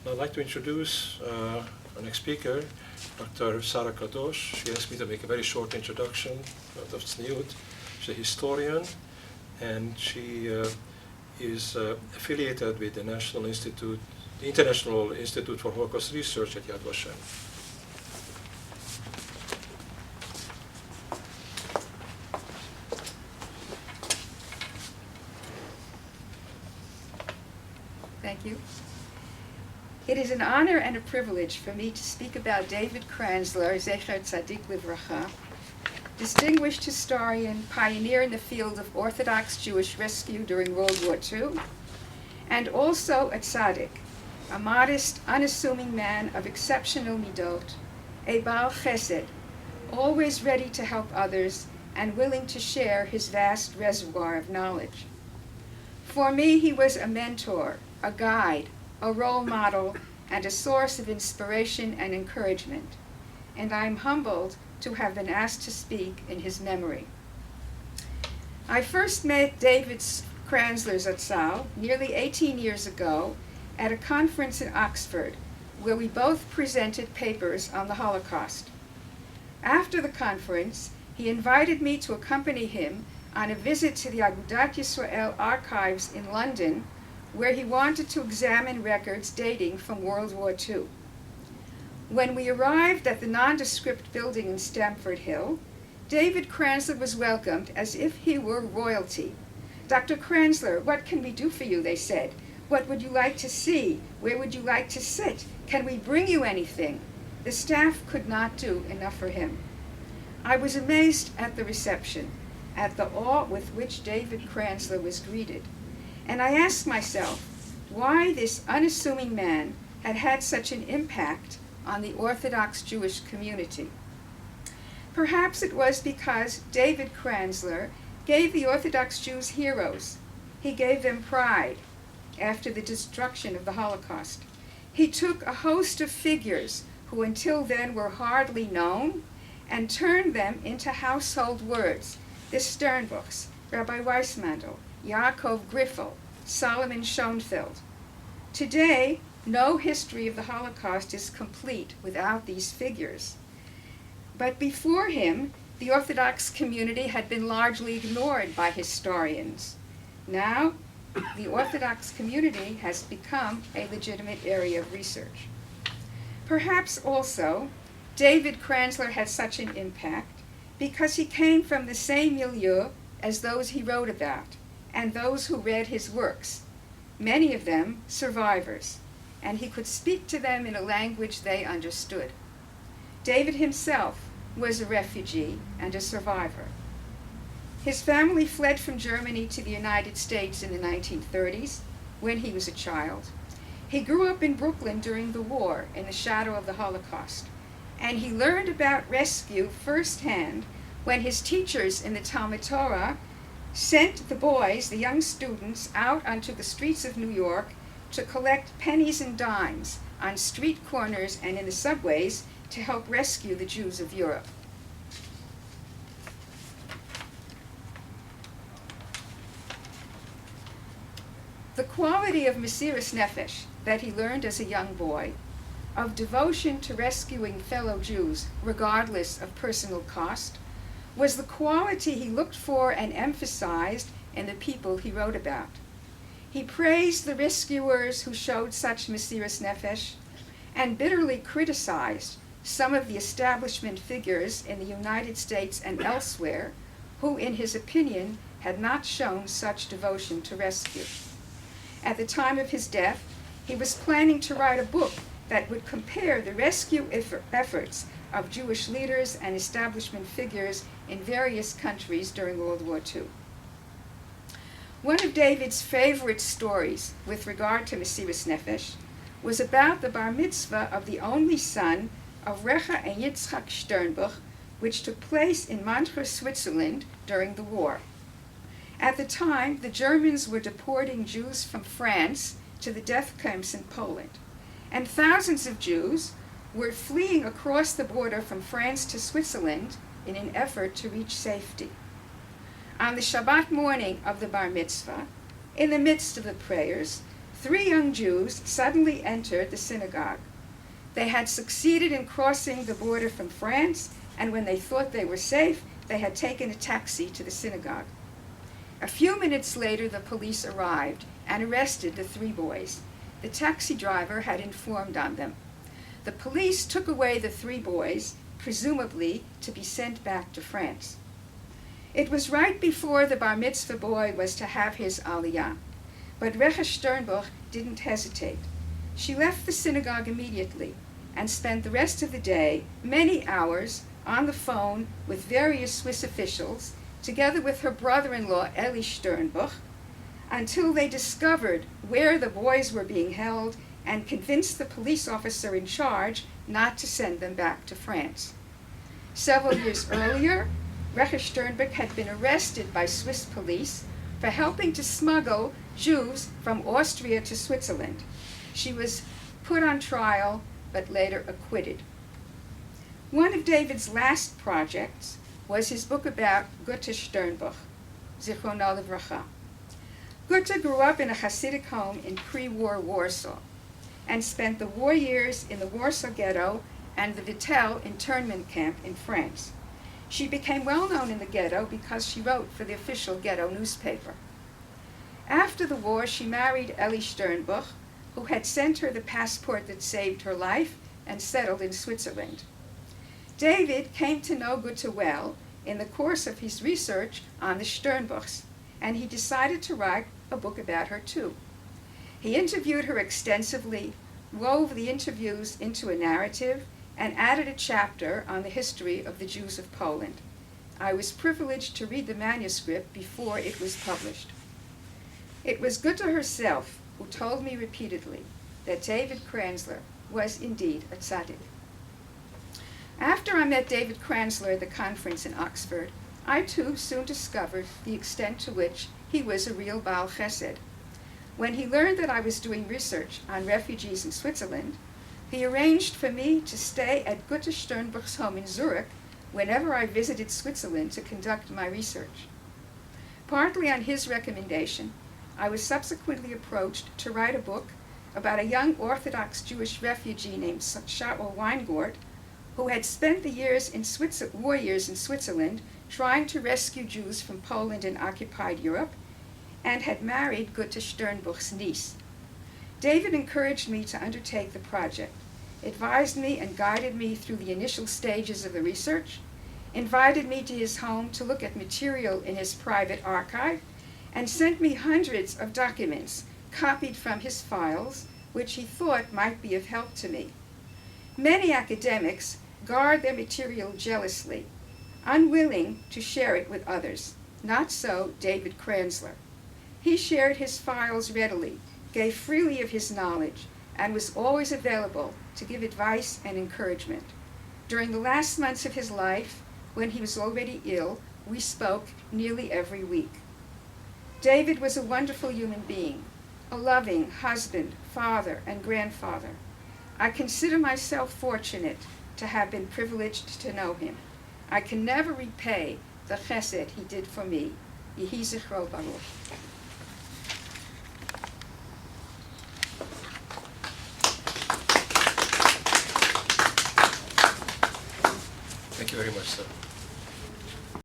I'd like to introduce our next speaker, Dr. Sarah Kadosh. She asked me to make a very short introduction of Tzniut. She's a historian, and she is affiliated with the International Institute for Holocaust Research at Yad Vashem. Thank you. It is an honor and a privilege for me to speak about David Kranzler, Zecher Tzadik Livracha, distinguished historian, pioneer in the field of Orthodox Jewish rescue during World War II, and also a tzaddik, a modest, unassuming man of exceptional midot, a Baal Chesed, always ready to help others and willing to share his vast reservoir of knowledge. For me, he was a mentor, a guide, a role model, and a source of inspiration and encouragement, and I am humbled to have been asked to speak in his memory. I first met David Kranzler Zatzal nearly 18 years ago at a conference in Oxford, where we both presented papers on the Holocaust. After the conference, he invited me to accompany him on a visit to the Agudat Yisrael archives in London, where he wanted to examine records dating from World War II. When we arrived at the nondescript building in Stamford Hill, David Kranzler was welcomed as if he were royalty. "Dr. Kranzler, what can we do for you?" they said. "What would you like to see? Where would you like to sit? Can we bring you anything?" The staff could not do enough for him. I was amazed at the reception, at the awe with which David Kranzler was greeted. And I asked myself why this unassuming man had had such an impact on the Orthodox Jewish community. Perhaps it was because David Kranzler gave the Orthodox Jews heroes. He gave them pride after the destruction of the Holocaust. He took a host of figures who until then were hardly known and turned them into household words. The Sternbuchs, Rabbi Weissmandl, Yaakov Griffel, Solomon Schoenfeld. Today, no history of the Holocaust is complete without these figures. But before him, the Orthodox community had been largely ignored by historians. Now, the Orthodox community has become a legitimate area of research. Perhaps also, David Kranzler had such an impact because he came from the same milieu as those he wrote about and those who read his works, many of them survivors, and he could speak to them in a language they understood. David himself was a refugee and a survivor. His family fled from Germany to the United States in the 1930s when he was a child. He grew up in Brooklyn during the war in the shadow of the Holocaust, and he learned about rescue firsthand when his teachers in the Talmud Torah sent the boys, the young students, out onto the streets of New York to collect pennies and dimes on street corners and in the subways to help rescue the Jews of Europe. The quality of Mesiras Nefesh that he learned as a young boy, of devotion to rescuing fellow Jews regardless of personal cost, was the quality he looked for and emphasized in the people he wrote about. He praised the rescuers who showed such Mesiras Nefesh and bitterly criticized some of the establishment figures in the United States and elsewhere who, in his opinion, had not shown such devotion to rescue. At the time of his death, he was planning to write a book that would compare the rescue efforts of Jewish leaders and establishment figures in various countries during World War II. One of David's favorite stories with regard to Mesiras Nefesh was about the bar mitzvah of the only son of Recha and Yitzchak Sternbuch, which took place in Montreux, Switzerland during the war. At the time, the Germans were deporting Jews from France to the death camps in Poland, and thousands of Jews were fleeing across the border from France to Switzerland in an effort to reach safety. On the Shabbat morning of the bar mitzvah, in the midst of the prayers, 3 young Jews suddenly entered the synagogue. They had succeeded in crossing the border from France, and when they thought they were safe, they had taken a taxi to the synagogue. A few minutes later, the police arrived and arrested the 3 boys. The taxi driver had informed on them. The police took away the 3 boys, presumably to be sent back to France. It was right before the bar mitzvah boy was to have his aliyah, but Recha Sternbuch didn't hesitate. She left the synagogue immediately and spent the rest of the day, many hours, on the phone with various Swiss officials, together with her brother-in-law Eli Sternbuch, until they discovered where the boys were being held and convinced the police officer in charge not to send them back to France. Several years earlier, Recha Sternbuch had been arrested by Swiss police for helping to smuggle Jews from Austria to Switzerland. She was put on trial, but later acquitted. One of David's last projects was his book about Gutta Sternbuch, Zichrono Livracha. Gutta grew up in a Hasidic home in pre-war Warsaw and spent the war years in the Warsaw Ghetto and the Vittel internment camp in France. She became well known in the ghetto because she wrote for the official ghetto newspaper. After the war, she married Eli Sternbuch, who had sent her the passport that saved her life and settled in Switzerland. David came to know Gutta well in the course of his research on the Sternbuchs, and he decided to write a book about her too. He interviewed her extensively, wove the interviews into a narrative, and added a chapter on the history of the Jews of Poland. I was privileged to read the manuscript before it was published. It was Gutta herself who told me repeatedly that David Kranzler was indeed a tzaddik. After I met David Kranzler at the conference in Oxford, I too soon discovered the extent to which he was a real Baal Chesed. When he learned that I was doing research on refugees in Switzerland, he arranged for me to stay at Gutta Sternbuch's home in Zurich whenever I visited Switzerland to conduct my research. Partly on his recommendation, I was subsequently approached to write a book about a young Orthodox Jewish refugee named Shaul Weingart, who had spent the war years in Switzerland trying to rescue Jews from Poland and occupied Europe, and had married Gutta Sternbuch's niece. David encouraged me to undertake the project, advised me and guided me through the initial stages of the research, invited me to his home to look at material in his private archive, and sent me hundreds of documents copied from his files, which he thought might be of help to me. Many academics guard their material jealously, unwilling to share it with others. Not so David Kranzler. He shared his files readily, gave freely of his knowledge, and was always available to give advice and encouragement. During the last months of his life, when he was already ill, we spoke nearly every week. David was a wonderful human being, a loving husband, father, and grandfather. I consider myself fortunate to have been privileged to know him. I can never repay the chesed he did for me. Yehi zichro baruch. Thank you very much, sir.